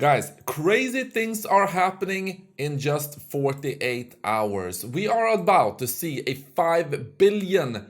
Guys, crazy things are happening in just 48 hours. We are about to see a $5 billion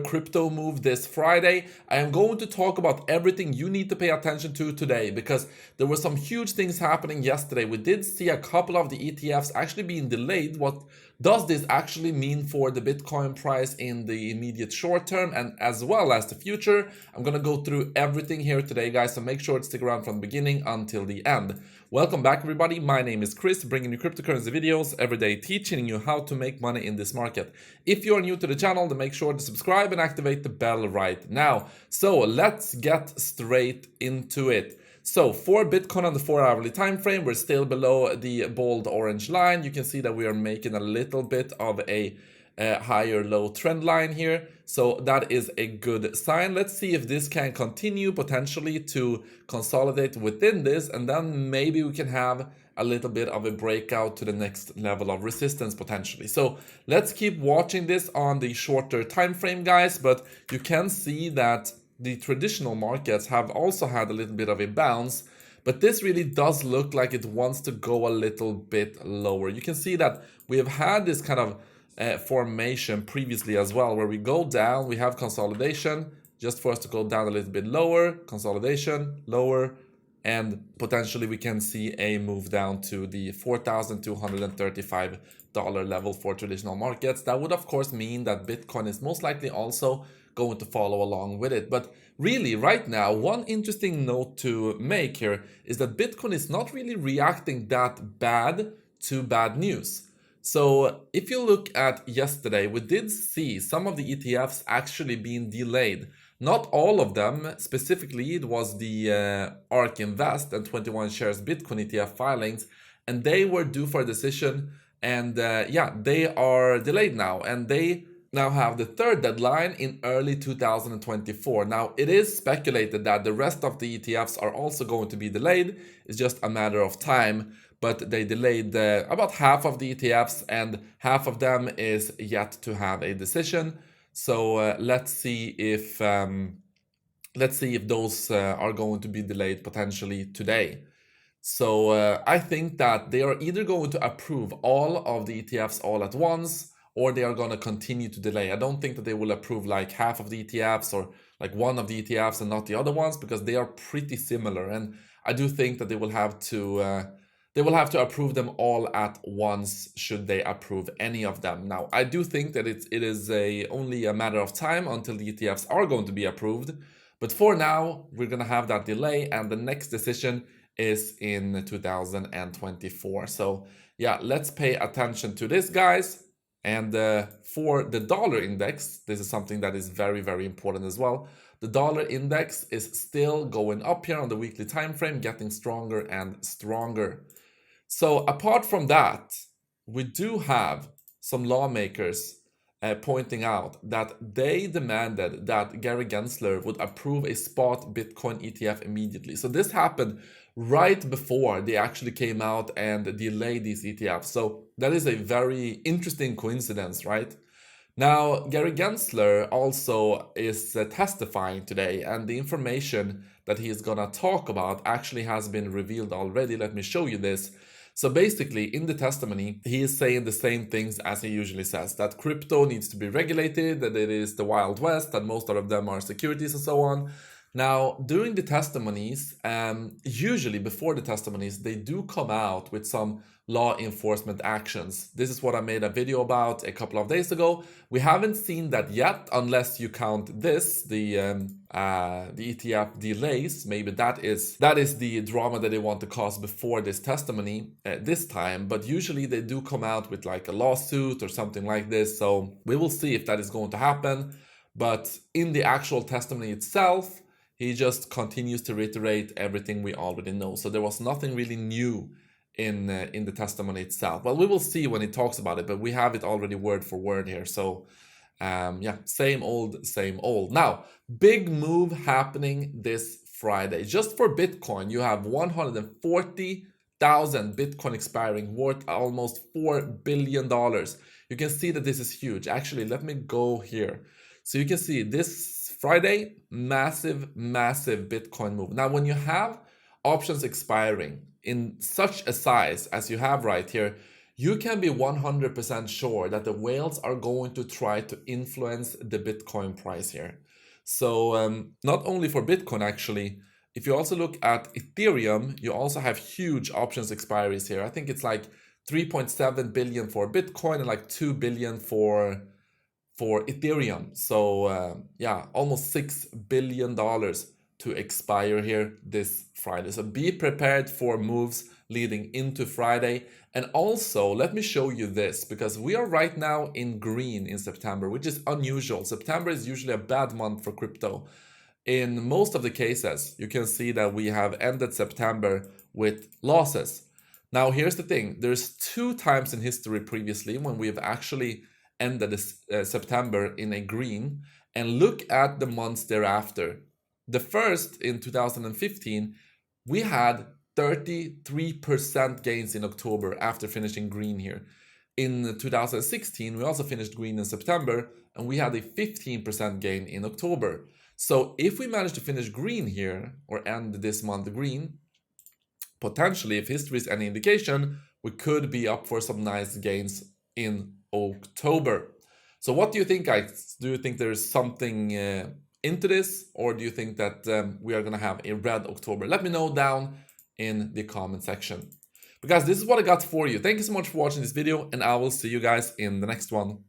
crypto move this Friday. I am going to talk about everything you need to pay attention to today because there were some huge things happening yesterday. We did see a couple of the ETFs actually being delayed. What does this actually mean for the Bitcoin price in the immediate short term and as well as the future? I'm going to go through everything here today, guys, so make sure to stick around from the beginning until the end. Welcome back, everybody. My name is Chris, bringing you cryptocurrency videos every day, teaching you how to make money in this market. If you are new to the channel, then make sure to subscribe and activate the bell right now. So let's get straight into it. So for Bitcoin on the 4-hourly time frame, we're still below the bold orange line. You can see that we are making a little bit of a higher low trend line here. So that is a good sign. Let's see if this can continue potentially to consolidate within this, and then maybe we can have a little bit of a breakout to the next level of resistance potentially. So let's keep watching this on the shorter time frame, guys, but you can see that the traditional markets have also had a little bit of a bounce, but this really does look like it wants to go a little bit lower. You can see that we have had this kind of formation previously as well, where we go down, we have consolidation, just for us to go down a little bit lower, consolidation, lower, and potentially we can see a move down to the $4,235 level for traditional markets. That would of course mean that Bitcoin is most likely also going to follow along with it. But really right now, one interesting note to make here is that Bitcoin is not really reacting that bad to bad news. So if you look at yesterday, we did see some of the ETFs actually being delayed. Not all of them, specifically it was the ARK Invest and 21 shares Bitcoin ETF filings, and they were due for a decision, and yeah, they are delayed now, and they now have the third deadline in early 2024. Now, it is speculated that the rest of the ETFs are also going to be delayed. It's just a matter of time, but they delayed about half of the ETFs, and half of them is yet to have a decision. So let's see if those are going to be delayed potentially today. So I think that they are either going to approve all of the ETFs all at once, or they are going to continue to delay. I don't think that they will approve like half of the ETFs or like one of the ETFs and not the other ones, because they are pretty similar. And I do think that they will have to approve them all at once should they approve any of them. Now, I do think that it is only a matter of time until the ETFs are going to be approved. But for now, we're going to have that delay, and the next decision is in 2024. So yeah, let's pay attention to this, guys. And for the dollar index, this is something that is very, very important as well. The dollar index is still going up here on the weekly time frame, getting stronger and stronger. So apart from that, we do have some lawmakers pointing out that they demanded that Gary Gensler would approve a spot Bitcoin ETF immediately. So this happened right before they actually came out and delayed these ETFs. So that is a very interesting coincidence, right? Now, Gary Gensler also is testifying today, and the information that he is gonna talk about actually has been revealed already. Let me show you this. So basically, in the testimony, he is saying the same things as he usually says, that crypto needs to be regulated, that it is the Wild West, that most of them are securities and so on. Now, during the testimonies, usually before the testimonies, they do come out with some law enforcement actions. This is what I made a video about a couple of days ago. We haven't seen that yet, unless you count this, the ETF delays. Maybe that is the drama that they want to cause before this testimony this time. But usually they do come out with like a lawsuit or something like this. So we will see if that is going to happen. But in the actual testimony itself, he just continues to reiterate everything we already know. So there was nothing really new in the testimony itself. Well, we will see when he talks about it, but we have it already word for word here. So yeah, same old, same old. Now, big move happening this Friday. Just for Bitcoin, you have 140,000 Bitcoin expiring, worth almost $4 billion. You can see that this is huge. Actually, let me go here. So you can see this Friday, massive Bitcoin move. Now, when you have options expiring, in such a size as you have right here, you can be 100% sure that the whales are going to try to influence the Bitcoin price here. So not only for Bitcoin actually, if you also look at Ethereum, you also have huge options expiries here. I think it's like 3.7 billion for Bitcoin and like 2 billion for Ethereum. So yeah, almost $6 billion to expire here this Friday. So be prepared for moves leading into Friday. And also, let me show you this, because we are right now in green in September, which is unusual. September is usually a bad month for crypto. In most of the cases, you can see that we have ended September with losses. Now, here's the thing. There's 2 times in history previously when we've actually ended this, September in a green, and look at the months thereafter. The first in 2015, we had 33% gains in October after finishing green here. In 2016, we also finished green in September, and we had a 15% gain in October. So if we manage to finish green here, or end this month green, potentially, if history is any indication, we could be up for some nice gains in October. So what do you think, guys? Do you think there's something into this, or do you think that we are going to have a red October? Let me know down in the comment section. But guys, this is what I got for you. Thank you so much for watching this video, and I will see you guys in the next one.